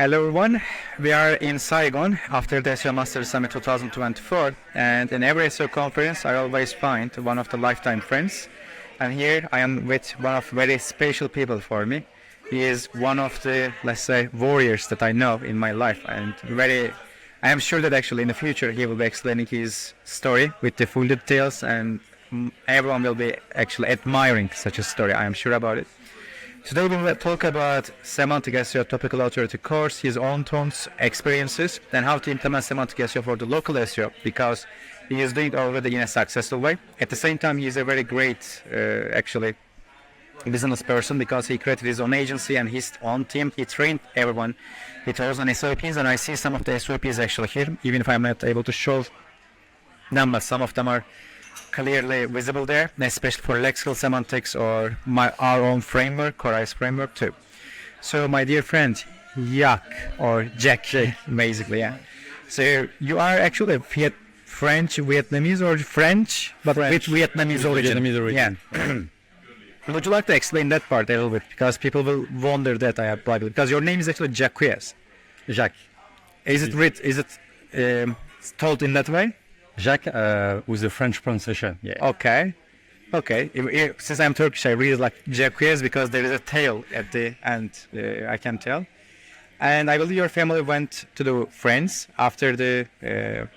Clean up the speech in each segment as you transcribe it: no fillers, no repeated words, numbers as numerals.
Hello everyone, we are in Saigon after the SEO Master Summit 2024, and in every SEO conference I always find one of the lifetime friends, and here I am with one of very special people for me. He is one of the, let's say, warriors that I know in my life, and I am sure that actually in the future he will be explaining his story with the full details, and everyone will be actually admiring such a story, I am sure about it. Today we will talk about Semantic SEO Topical Authority course, his own tones, experiences, and how to implement Semantic SEO for the local SEO, because he is doing it already in a successful way. At the same time, he is a very great, actually, business person, because he created his own agency and his own team. He trained everyone with those on SOPs, and I see some of the SOPs actually here, even if I'm not able to show them, but some of them are clearly visible there, especially for lexical semantics or our own framework, Koray's framework too. So my dear friend, Jacques, or Jacques, basically, yeah. So you are actually French, Vietnamese, or French, but with Vietnamese origin. Yeah. Would you like to explain that part a little bit? Because people will wonder that I have probably, because your name is actually Jacques. Jacques. Is it told in that way? Jacques with the French pronunciation. Yeah. Okay. Since I'm Turkish, I read it like Jacques because there is a tail at the end, I can tell. And I believe your family went to the France after the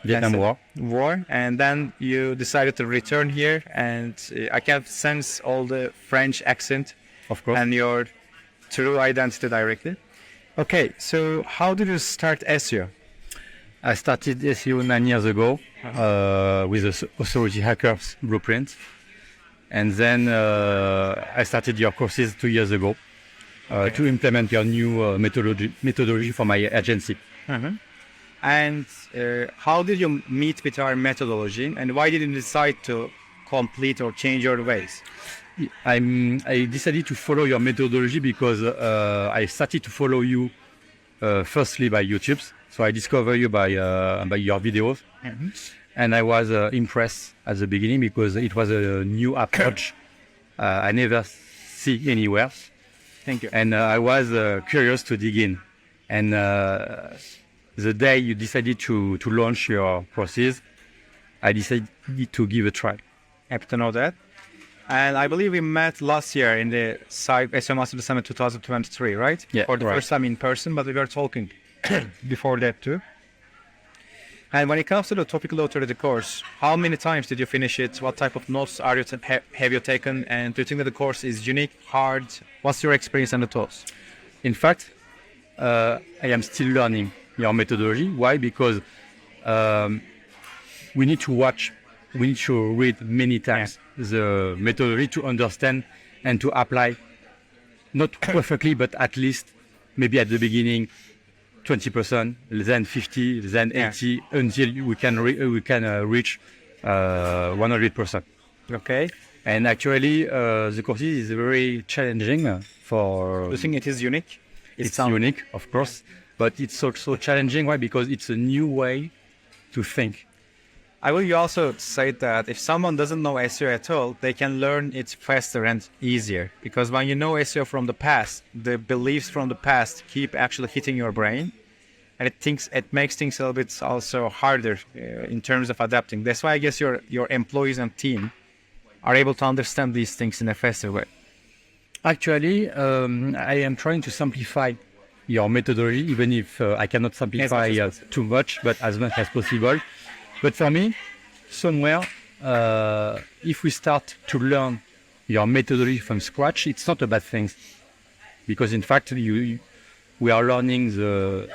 Vietnam War, and then you decided to return here, and I can sense all the French accent, of course, and your true identity directly. Okay, so how did you start SEO? I started SEO 9 years ago with the Authority Hackers blueprint, and then I started your courses 2 years ago to implement your new methodology for my agency. Mm-hmm. And how did you meet with our methodology, and why did you decide to complete or change your ways? I decided to follow your methodology because I started to follow you firstly by YouTube. So I discovered you by your videos, mm-hmm. And I was impressed at the beginning because it was a new approach I never see anywhere. Thank you. And I was curious to dig in. And the day you decided to launch your process, I decided to give a try. Happy to know that. And I believe we met last year in the SEO Master Summit 2023, right? Yeah. For the first time in person, but we were talking before that too. And when it comes to the topical authority course, how many times did you finish it? What type of notes have you taken? And do you think that the course is unique, hard? What's your experience on the tools? In fact, I am still learning your methodology. Why? Because we need to read many times the methodology to understand and to apply, not perfectly, but at least maybe at the beginning 20%, then 50, then 80, until we can reach 100%. Okay. And actually, the course is very challenging for. Do you think it is unique? It's unique, of course, but it's also challenging. Why? Because it's a new way to think. I will also say that if someone doesn't know SEO at all, they can learn it faster and easier. Because when you know SEO from the past, the beliefs from the past keep actually hitting your brain. And it makes things a little bit also harder in terms of adapting. That's why I guess your employees and team are able to understand these things in a faster way. Actually, I am trying to simplify your methodology, even if I cannot simplify too much, but as much as possible. But for me, somewhere, if we start to learn your methodology from scratch, it's not a bad thing. Because in fact, we are learning the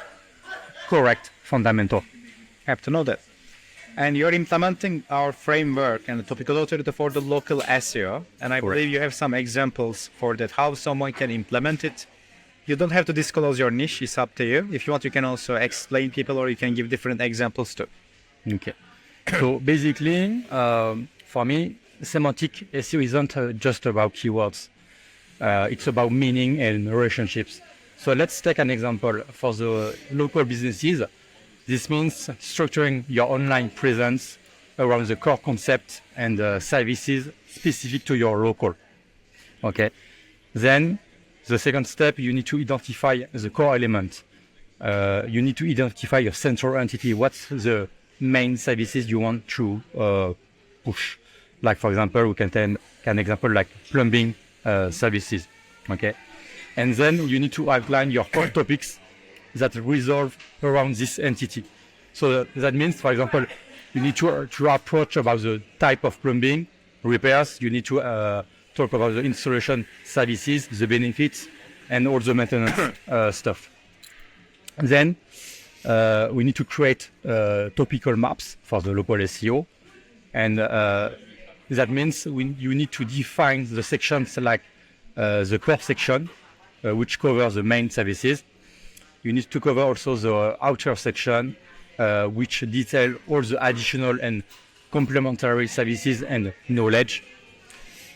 correct fundamental. Have to know that. And you're implementing our framework and the topical authority for the local SEO. And I believe you have some examples for that, how someone can implement it. You don't have to disclose your niche, it's up to you. If you want, you can also explain people, or you can give different examples too. Okay. So basically, for me, semantic SEO isn't just about keywords. It's about meaning and relationships. So let's take an example for the local businesses. This means structuring your online presence around the core concept and services specific to your local. Okay. Then the second step, you need to identify the core element. you need to identify your central entity. What's the main services you want to push? Like, for example, we can take an example like plumbing services. Okay. And then you need to outline your core topics that resolve around this entity. So that means, for example, you need to approach about the type of plumbing repairs. You need to talk about the installation services, the benefits, and all the maintenance stuff. Then we need to create topical maps for the local SEO, and that means you need to define the sections like the core section, which covers the main services. You need to cover also the outer section, which detail all the additional and complementary services and knowledge.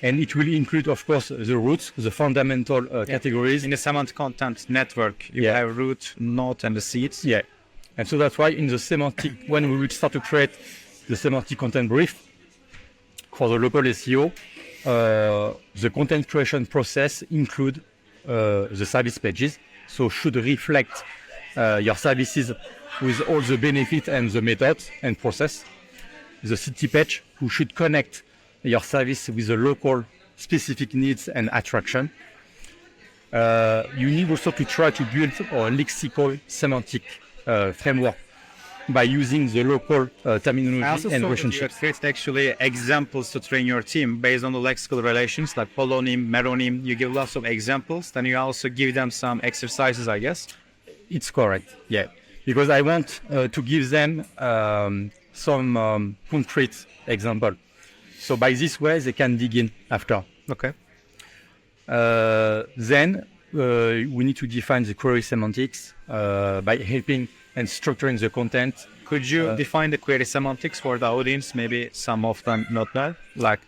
And it will include, of course, the roots, the fundamental categories. In the semantic content network, you have root, node, and the seeds. Yeah. And so that's why in the semantic, when we will start to create the semantic content brief for the local SEO, the content creation process include the service pages. So should reflect your services with all the benefits and the methods and process. The city page, who should connect your service with the local specific needs and attraction. You need also to try to build a lexical semantic framework by using the local terminology and relationships. You create actually examples to train your team based on the lexical relations like polonym, meronym. You give lots of examples. Then you also give them some exercises, I guess. It's correct, yeah. Because I want to give them some concrete example. So by this way, they can dig in after. Okay. Then we need to define the query semantics by helping and structuring the content. Could you define the query semantics for the audience? Maybe some of them not know. Like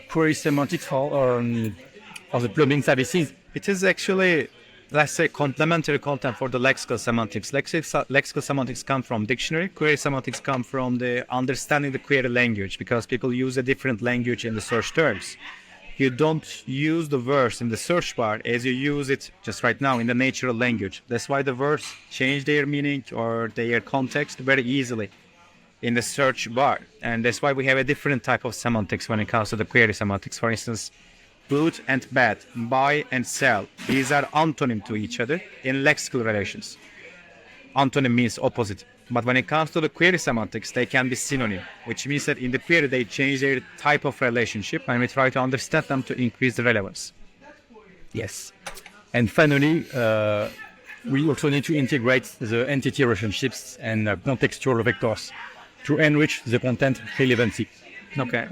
query semantics for the plumbing services. It is actually, let's say, complementary content for the lexical semantics. Lexical semantics come from dictionary. Query semantics come from the understanding the query language, because people use a different language in the search terms. You don't use the verse in the search bar as you use it just right now in the natural language. That's why the words change their meaning or their context very easily in the search bar. And that's why we have a different type of semantics when it comes to the query semantics. For instance, good and bad, buy and sell. These are antonym to each other in lexical relations. Antonym means opposite. But when it comes to the query semantics, they can be synonym, which means that in the query they change their type of relationship, and we try to understand them to increase the relevance. Yes. And finally, we also need to integrate the entity relationships and contextual vectors to enrich the content relevancy. Okay.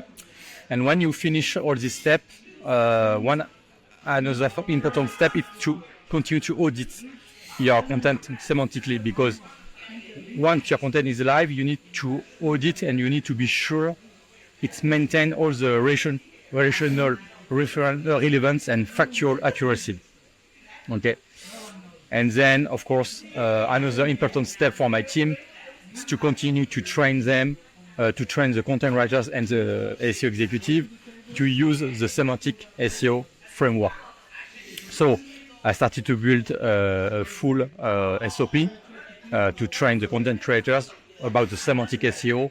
And when you finish all this step, another important step is to continue to audit your content semantically, because once your content is live, you need to audit and you need to be sure it's maintained all the relational relevance and factual accuracy. Okay. And then, of course, another important step for my team is to continue to train them, to train the content writers and the SEO executive to use the semantic SEO framework. So I started to build a full SOP to train the content creators about the semantic SEO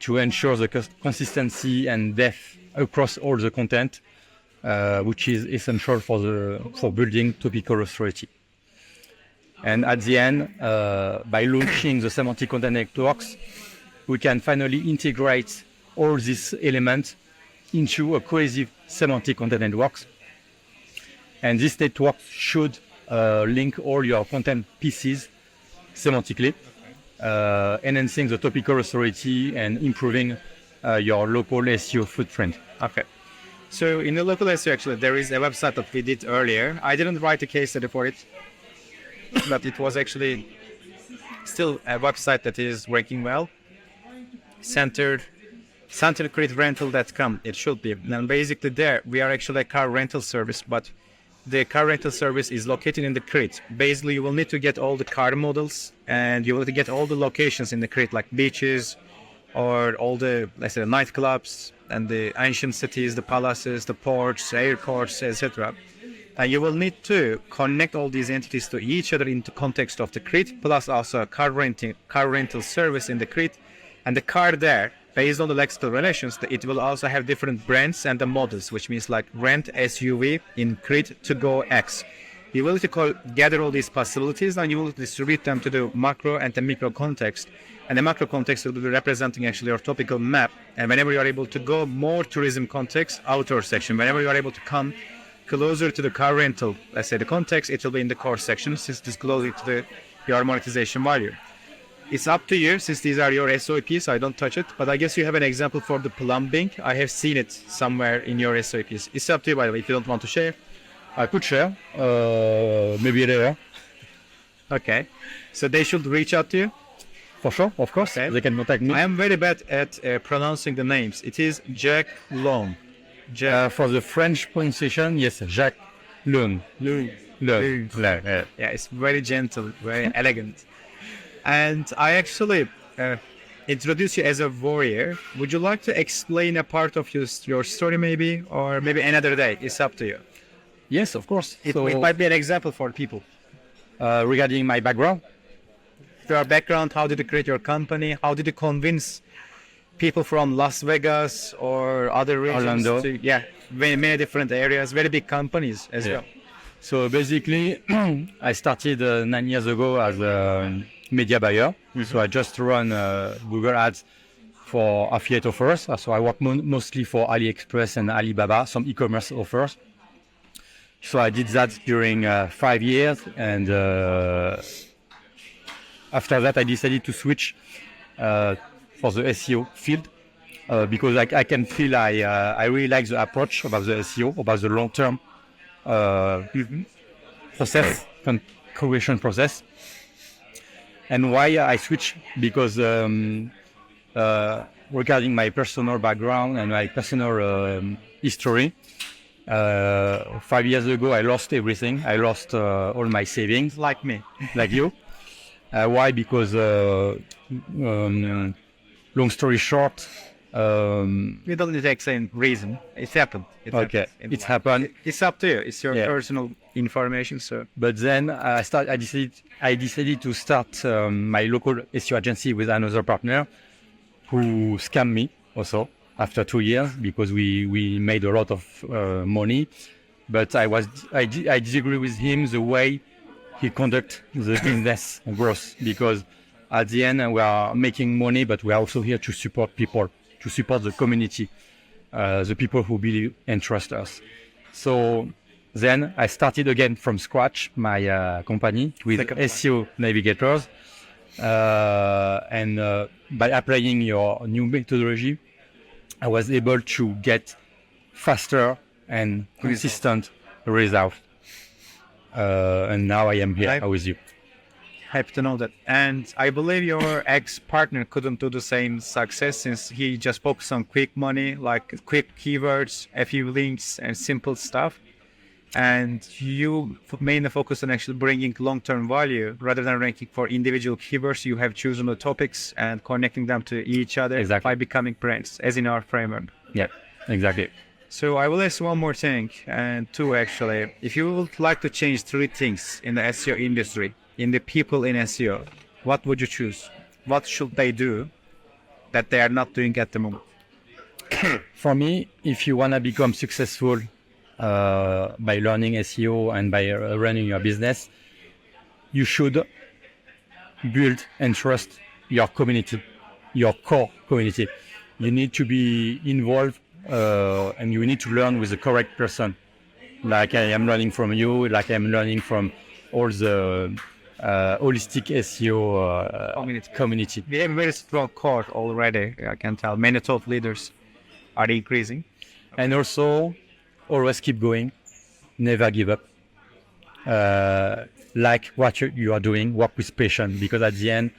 to ensure the consistency and depth across all the content, which is essential for building topical authority. And at the end, by launching the semantic content networks, we can finally integrate all these elements into a cohesive semantic content networks. And this network should link all your content pieces semantically, enhancing the topical authority and improving your local SEO footprint. Okay. So in the local SEO, actually, there is a website that we did earlier. I didn't write a case study for it, but it was actually still a website that is working well. CenterCredRental.com, it should be. And basically there, we are actually a car rental service, but the car rental service is located in the Crete. Basically, you will need to get all the car models and you will need to get all the locations in the Crete, like beaches or all the, let's say, nightclubs and the ancient cities, the palaces, the ports, airports, etc. And you will need to connect all these entities to each other in the context of the grid, plus also a car rental service in the grid. And the car there, based on the lexical relations, it will also have different brands and the models, which means like rent SUV in grid to go X. You will need to gather all these possibilities, and you will distribute them to the macro and the micro context. And the macro context will be representing actually your topical map. And whenever you are able to go more tourism context, outdoor section, whenever you are able to come closer to the car rental, let's say the context, it will be in the core section, since it is closer to your monetization value. It's up to you, since these are your SOPs, I don't touch it. But I guess you have an example for the plumbing. I have seen it somewhere in your SOPs. It's up to you, by the way, if you don't want to share. I could share, maybe later. Okay. So they should reach out to you? For sure, of course. Okay. They can contact me. I am very bad at pronouncing the names. It is Jacques Luong. For the French pronunciation, yes, Jacques Luong. Luong. Luong. Yeah, it's very gentle, very elegant. And I actually introduce you as a warrior. Would you like to explain a part of your story maybe? Or maybe another day? It's up to you. Yes, of course. It might be an example for people. Regarding my background? Your background, how did you create your company? How did you convince people from Las Vegas or other regions? Orlando. Many different areas, very big companies as well. So basically, I started 9 years ago as a media buyer. Mm-hmm. So I just run Google Ads for affiliate offers. So I work mostly for AliExpress and Alibaba, some e-commerce offers. So I did that during 5 years, and after that I decided to switch for the SEO field because I can feel I really like the approach about the SEO, about the long-term process, creation process. And why I switched? Because regarding my personal background and my personal history, 5 years ago, I lost everything. I lost all my savings. Like me. Like you. Why? Because, long story short... you don't need to explain reason. It's happened. It's happened. It's up to you. It's your personal information, so... But then I decided to start my local SEO agency with another partner who scammed me also. After 2 years, because we made a lot of money, but I disagree with him the way he conduct the business growth, because at the end we are making money, but we are also here to support people, to support the community, the people who believe and trust us. So then I started again from scratch my company with SEO navigators, and by applying your new methodology, I was able to get faster and consistent results. And now I am here with you. Happy to know that. And I believe your ex-partner couldn't do the same success, since he just focused on quick money, like quick keywords, a few links, and simple stuff. And you mainly focus on actually bringing long-term value rather than ranking for individual keywords. You have chosen the topics and connecting them to each other by becoming brands, as in our framework. Yeah, exactly. So I will ask one more thing, and two actually. If you would like to change 3 things in the SEO industry, in the people in SEO, what would you choose? What should they do that they are not doing at the moment? For me, if you want to become successful by learning SEO and by running your business, you should build and trust your community, your core community. You need to be involved and you need to learn with the correct person. Like I am learning from you, like I am learning from all the holistic SEO community. We have a very strong core already, I can tell. Many top leaders are increasing. And also, always keep going, never give up. Like what you are doing, work with passion, because at the end,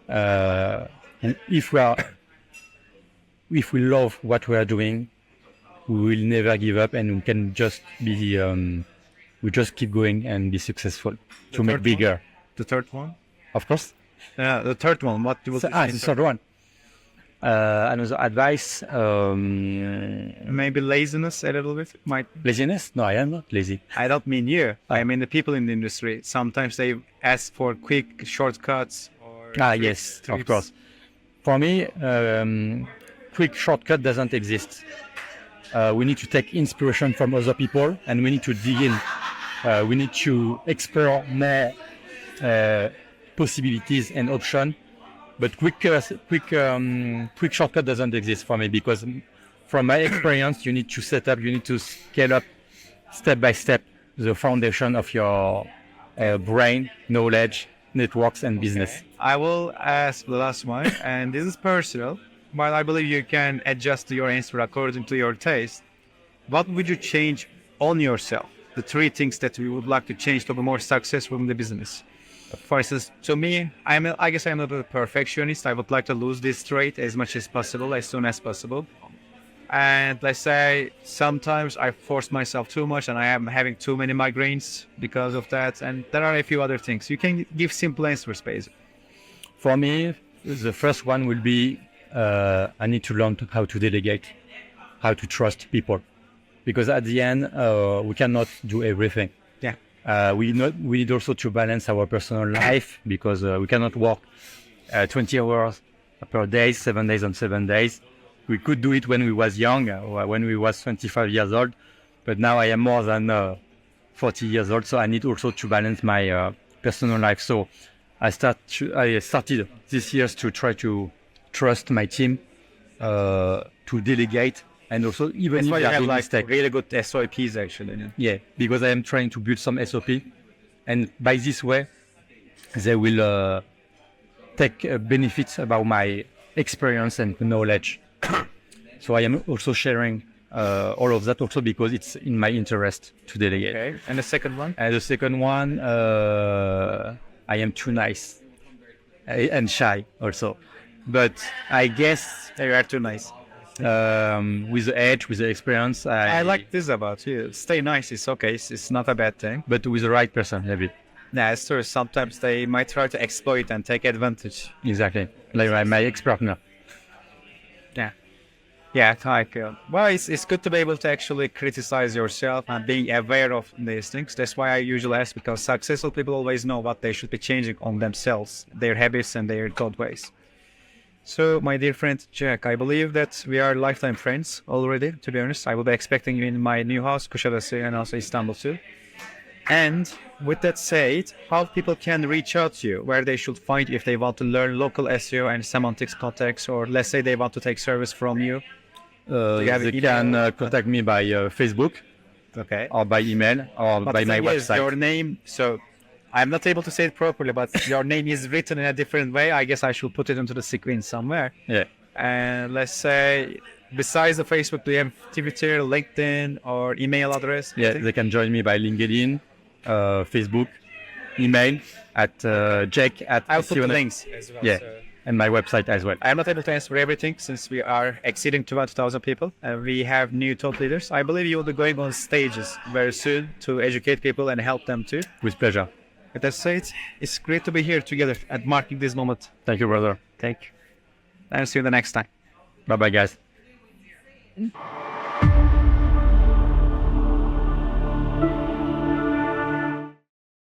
and if we love what we are doing, we will never give up, and we can just be, we just keep going and be successful to make bigger. The third one? Of course. The third one. What do you the third one. Another advice, Maybe laziness a little bit might. laziness? No, I am not lazy. I don't mean you. I mean the people in the industry. Sometimes they ask for quick shortcuts. Or Yes, of trips. course. For me, quick shortcut doesn't exist. We need to take inspiration from other people, and we need to dig in. We need to explore more possibilities and options. But quick shortcut doesn't exist for me, because from my experience, you need to set up, you need to scale up step by step the foundation of your brain, knowledge, networks, and business. I will ask the last one, and this is personal, but I believe you can adjust your answer according to your taste. What would you change on yourself? The 3 things that you would like to change to be more successful in the business. For instance, to me, I guess I'm not a perfectionist. I would like to lose this trait as much as possible, as soon as possible. And let's say sometimes I force myself too much and I am having too many migraines because of that. And there are a few other things. You can give simple answers, basically. For me, the first one will be I need to learn how to delegate, how to trust people. Because at the end, we cannot do everything. Yeah. We need also to balance our personal life, because we cannot work 20 hours per day, 7 days on 7 days. We could do it when we was young, when we was 25 years old, but now I am more than 40 years old, so I need also to balance my personal life. So I started this year to try to trust my team, to delegate, and also even if That's why they you are have doing like mistakes. really good SOPs actually. Yeah, because I am trying to build some SOP, and by this way, they will take benefits about my experience and knowledge. So I am also sharing all of that also because it's in my interest to delegate. Okay. And the second one? And the second one, I am too nice and shy also. But I guess You are too nice. with the age, with the experience, I like this about you. Stay nice. It's okay. It's not a bad thing. But with the right person, maybe. Yeah, it's true. Sometimes they might try to exploit and take advantage. Exactly. Like my ex-partner. Yeah. Yeah, well, it's good to be able to actually criticize yourself and being aware of these things. That's why I usually ask, because successful people always know what they should be changing on themselves, their habits and their code ways. So, my dear friend Jack, I believe that we are lifetime friends already, to be honest. I will be expecting you in my new house, Kuşadası, and also Istanbul too. And with that said, how people can reach out to you, where they should find you if they want to learn local SEO and semantics context, or let's say they want to take service from you. They can contact me by Facebook, Okay. or by email, or But by the my thing is, website. your name, so I'm not able to say it properly, but your name is written in a different way. I guess I should put it into the screen somewhere. Yeah. And let's say, besides the Facebook, do you have Twitter, LinkedIn, or email address? Yeah, they can join me by LinkedIn, Facebook, email at Jacques at I'll put SEO. the links as well. Yeah, So and my website as well. I'm not able to answer everything since we are exceeding 20,000 people and we have new thought leaders. I believe you will be going on stages very soon to educate people and help them too. With pleasure. With that said, it's great to be here together and marking this moment. Thank you, brother. Thank you. And see you the next time. Bye-bye, guys.